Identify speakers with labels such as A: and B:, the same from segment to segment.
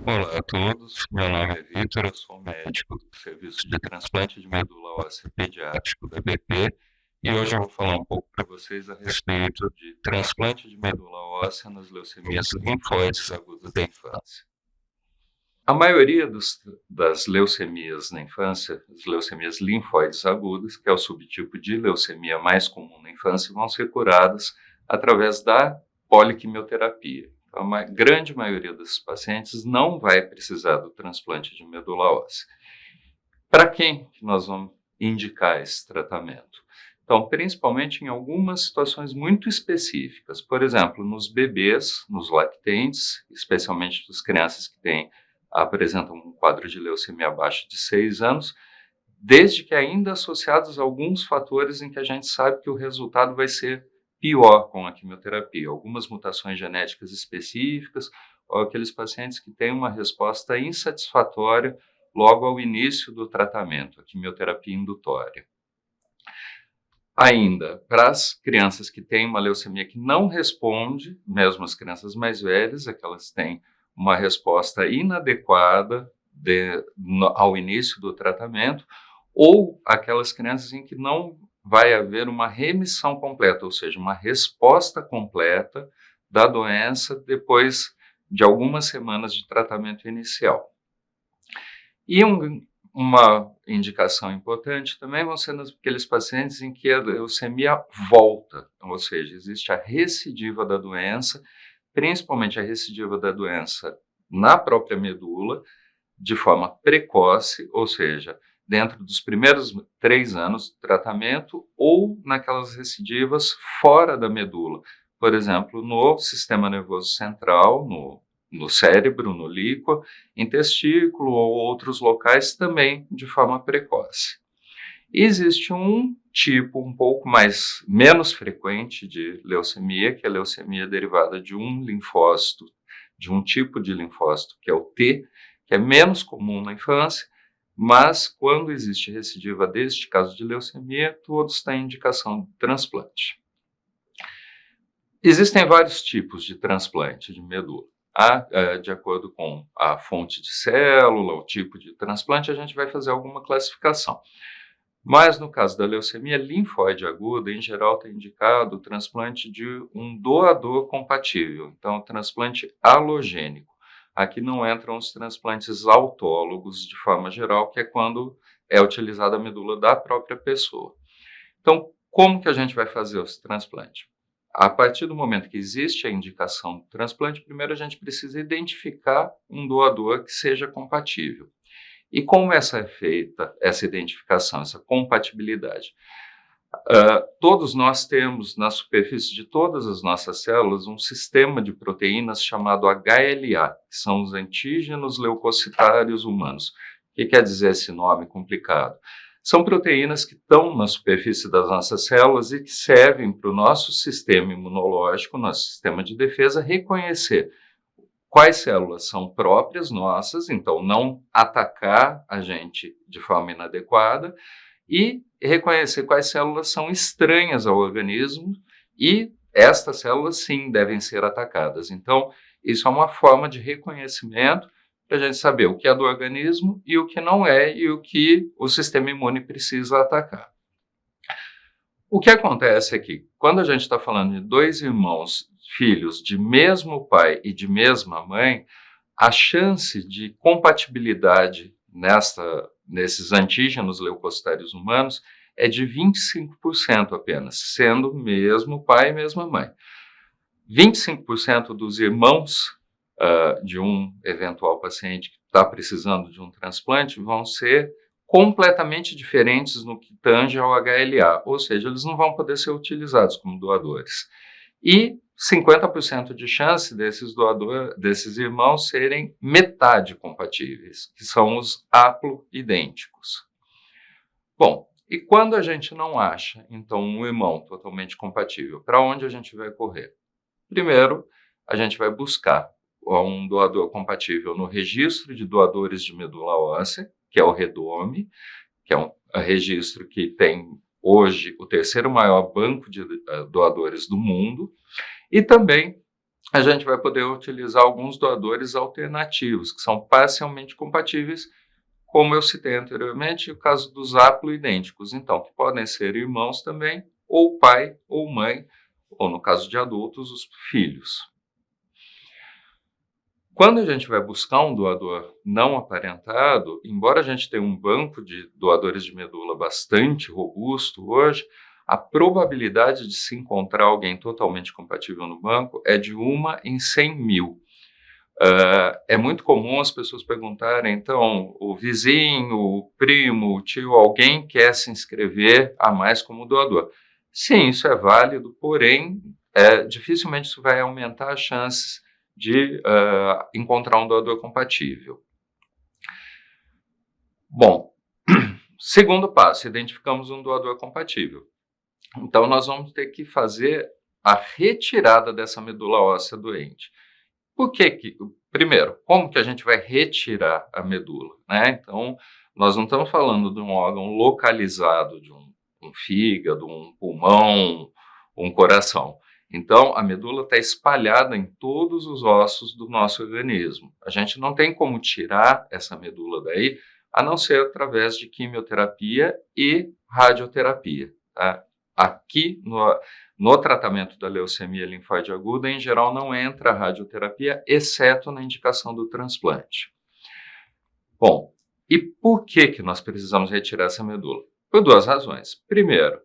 A: Olá a todos, meu nome é Vitor, eu sou médico do Serviço de Transplante de Medula Óssea Pediátrico da BP e hoje eu vou falar um pouco para vocês a respeito de transplante de medula óssea nas leucemias linfóides agudas da infância. A maioria das leucemias na infância, as leucemias linfóides agudas, que é o subtipo de leucemia mais comum na infância, vão ser curadas através da poliquimioterapia. Então, a grande maioria desses pacientes não vai precisar do transplante de medula óssea. Para quem que nós vamos indicar esse tratamento? Então, principalmente em algumas situações muito específicas. Por exemplo, nos bebês, nos lactentes, especialmente nas crianças que apresentam um quadro de leucemia abaixo de 6 anos, desde que ainda associados a alguns fatores em que a gente sabe que o resultado vai ser pior com a quimioterapia, algumas mutações genéticas específicas, ou aqueles pacientes que têm uma resposta insatisfatória logo ao início do tratamento, a quimioterapia indutória. Ainda, para as crianças que têm uma leucemia que não responde, mesmo as crianças mais velhas, aquelas que têm uma resposta inadequada ao início do tratamento, ou aquelas crianças em que não vai haver uma remissão completa, ou seja, uma resposta completa da doença depois de algumas semanas de tratamento inicial. E uma indicação importante também vão ser naqueles pacientes em que a leucemia volta, ou seja, existe a recidiva da doença, principalmente a recidiva da doença na própria medula, de forma precoce, ou seja, dentro dos primeiros 3 anos do tratamento, ou naquelas recidivas fora da medula, por exemplo, no sistema nervoso central, no cérebro, no líquor, em testículo ou outros locais também de forma precoce. Existe um tipo um pouco menos frequente de leucemia, que é a leucemia derivada de um linfócito, de um tipo de linfócito, que é o T, que é menos comum na infância, mas quando existe recidiva deste caso de leucemia, todos têm indicação de transplante. Existem vários tipos de transplante de medula. De acordo com a fonte de célula, o tipo de transplante, a gente vai fazer alguma classificação. Mas no caso da leucemia linfóide aguda, em geral, tem indicado o transplante de um doador compatível, então transplante alogênico. Aqui não entram os transplantes autólogos de forma geral, que é quando é utilizada a medula da própria pessoa. Então, como que a gente vai fazer esse transplante? A partir do momento que existe a indicação do transplante, primeiro a gente precisa identificar um doador que seja compatível. E como é feita essa identificação, essa compatibilidade? Todos nós temos na superfície de todas as nossas células um sistema de proteínas chamado HLA, que são os antígenos leucocitários humanos. O que quer dizer esse nome complicado? São proteínas que estão na superfície das nossas células e que servem para o nosso sistema imunológico, nosso sistema de defesa, reconhecer quais células são próprias nossas, então não atacar a gente de forma inadequada, e reconhecer quais células são estranhas ao organismo, e estas células sim devem ser atacadas. Então, isso é uma forma de reconhecimento para a gente saber o que é do organismo e o que não é, e o que o sistema imune precisa atacar. O que acontece é que, quando a gente está falando de dois irmãos, filhos de mesmo pai e de mesma mãe, a chance de compatibilidade nesses antígenos leucocitários humanos é de 25% apenas, sendo mesmo pai e mesma mãe. 25% dos irmãos de um eventual paciente que está precisando de um transplante vão ser completamente diferentes no que tange ao HLA, ou seja, eles não vão poder ser utilizados como doadores. E 50% de chance desses irmãos serem metade compatíveis, que são os haploidênticos. Bom, e quando a gente não acha, então, um irmão totalmente compatível, para onde a gente vai correr? Primeiro, a gente vai buscar um doador compatível no registro de doadores de medula óssea, que é o REDOME, que é um registro que tem hoje o terceiro maior banco de doadores do mundo, e também a gente vai poder utilizar alguns doadores alternativos, que são parcialmente compatíveis, como eu citei anteriormente, o caso dos haploidênticos, então, que podem ser irmãos também, ou pai ou mãe, ou no caso de adultos, os filhos. Quando a gente vai buscar um doador não aparentado, embora a gente tenha um banco de doadores de medula bastante robusto hoje, a probabilidade de se encontrar alguém totalmente compatível no banco é de 1 em 100 mil. É muito comum as pessoas perguntarem, então, o vizinho, o primo, o tio, alguém quer se inscrever a mais como doador. Sim, isso é válido, porém, dificilmente isso vai aumentar as chances de encontrar um doador compatível. Bom, segundo passo, identificamos um doador compatível. Então, nós vamos ter que fazer a retirada dessa medula óssea doente. Por que primeiro, como que a gente vai retirar a medula, né? Então, nós não estamos falando de um órgão localizado, de um fígado, um pulmão, um coração. Então, a medula está espalhada em todos os ossos do nosso organismo. A gente não tem como tirar essa medula daí, a não ser através de quimioterapia e radioterapia, tá? Aqui no tratamento da leucemia linfóide aguda, em geral, não entra a radioterapia, exceto na indicação do transplante. Bom, e por que nós precisamos retirar essa medula? Por duas razões. Primeiro,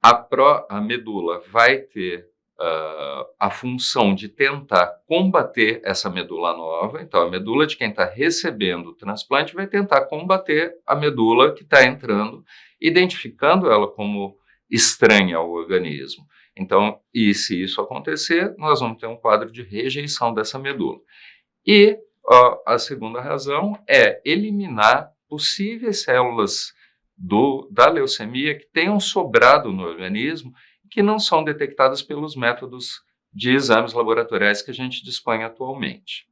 A: a medula vai ter a função de tentar combater essa medula nova. Então, a medula de quem está recebendo o transplante vai tentar combater a medula que está entrando, identificando ela como estranha ao organismo. Então, e se isso acontecer, nós vamos ter um quadro de rejeição dessa medula. E a segunda razão é eliminar possíveis células da leucemia que tenham sobrado no organismo, que não são detectadas pelos métodos de exames laboratoriais que a gente dispõe atualmente.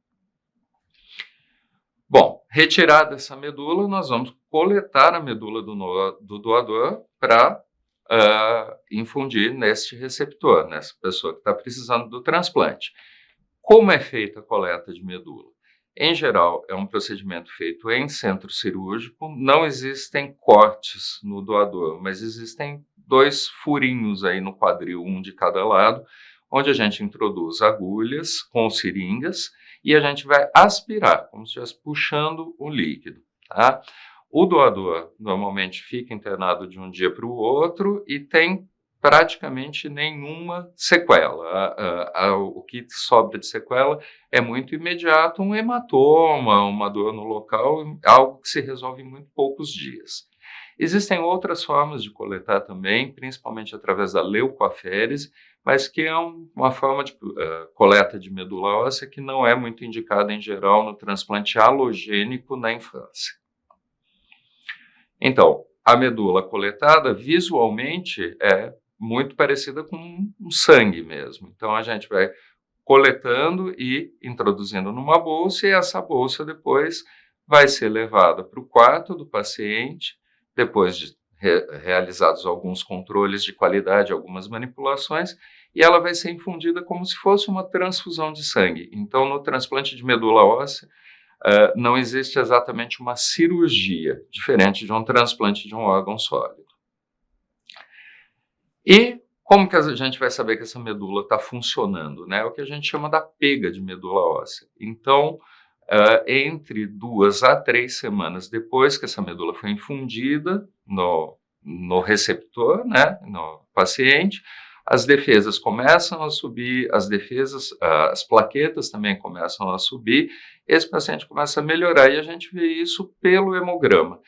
A: Bom, retirada essa medula, nós vamos coletar a medula do doador para infundir neste receptor, nessa pessoa que está precisando do transplante. Como é feita a coleta de medula? Em geral, é um procedimento feito em centro cirúrgico, não existem cortes no doador, mas existem 2 furinhos aí no quadril, um de cada lado, onde a gente introduz agulhas com seringas e a gente vai aspirar, como se estivesse puxando o líquido, tá? O doador normalmente fica internado de um dia para o outro e tem praticamente nenhuma sequela. O que sobra de sequela é muito imediato, um hematoma, uma dor no local, algo que se resolve em muito poucos dias. Existem outras formas de coletar também, principalmente através da leucoaférese, mas que é uma forma de coleta de medula óssea que não é muito indicada em geral no transplante alogênico na infância. Então, a medula coletada visualmente é muito parecida com um sangue mesmo. Então, a gente vai coletando e introduzindo numa bolsa, e essa bolsa depois vai ser levada para o quarto do paciente, depois de realizados alguns controles de qualidade, algumas manipulações, e ela vai ser infundida como se fosse uma transfusão de sangue. Então, no transplante de medula óssea, não existe exatamente uma cirurgia, diferente de um transplante de um órgão sólido. E como que a gente vai saber que essa medula está funcionando, né? É o que a gente chama da pega de medula óssea. Então, entre 2 a 3 semanas depois que essa medula foi infundida no receptor, né, no paciente, as defesas começam a subir, as plaquetas também começam a subir, esse paciente começa a melhorar e a gente vê isso pelo hemograma.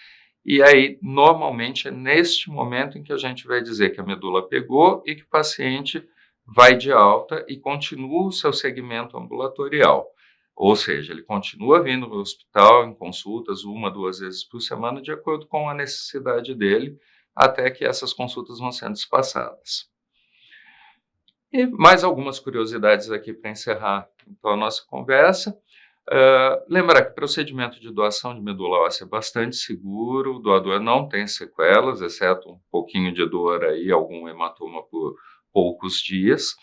A: E aí, normalmente, é neste momento em que a gente vai dizer que a medula pegou e que o paciente vai de alta e continua o seu segmento ambulatorial. Ou seja, ele continua vindo ao hospital em consultas 1, 2 vezes por semana, de acordo com a necessidade dele, até que essas consultas vão sendo espaçadas. E mais algumas curiosidades aqui para encerrar então a nossa conversa. Lembrar que o procedimento de doação de medula óssea é bastante seguro, o doador não tem sequelas, exceto um pouquinho de dor aí, algum hematoma por poucos dias.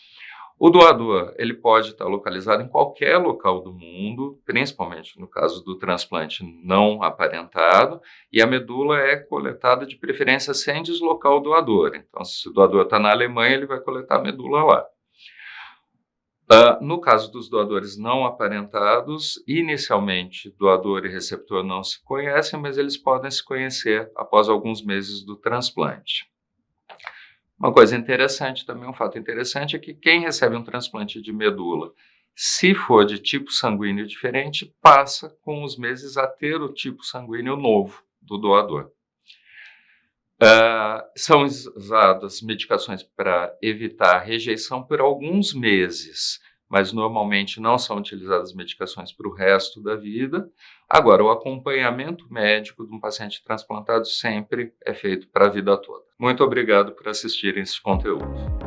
A: O doador, ele pode estar localizado em qualquer local do mundo, principalmente no caso do transplante não aparentado, e a medula é coletada de preferência sem deslocar o doador. Então, se o doador está na Alemanha, ele vai coletar a medula lá. No caso dos doadores não aparentados, inicialmente doador e receptor não se conhecem, mas eles podem se conhecer após alguns meses do transplante. Uma coisa interessante também, um fato interessante, é que quem recebe um transplante de medula, se for de tipo sanguíneo diferente, passa com os meses a ter o tipo sanguíneo novo do doador. São usadas medicações para evitar rejeição por alguns meses, mas normalmente não são utilizadas medicações para o resto da vida. Agora, o acompanhamento médico de um paciente transplantado sempre é feito para a vida toda. Muito obrigado por assistirem esse conteúdo.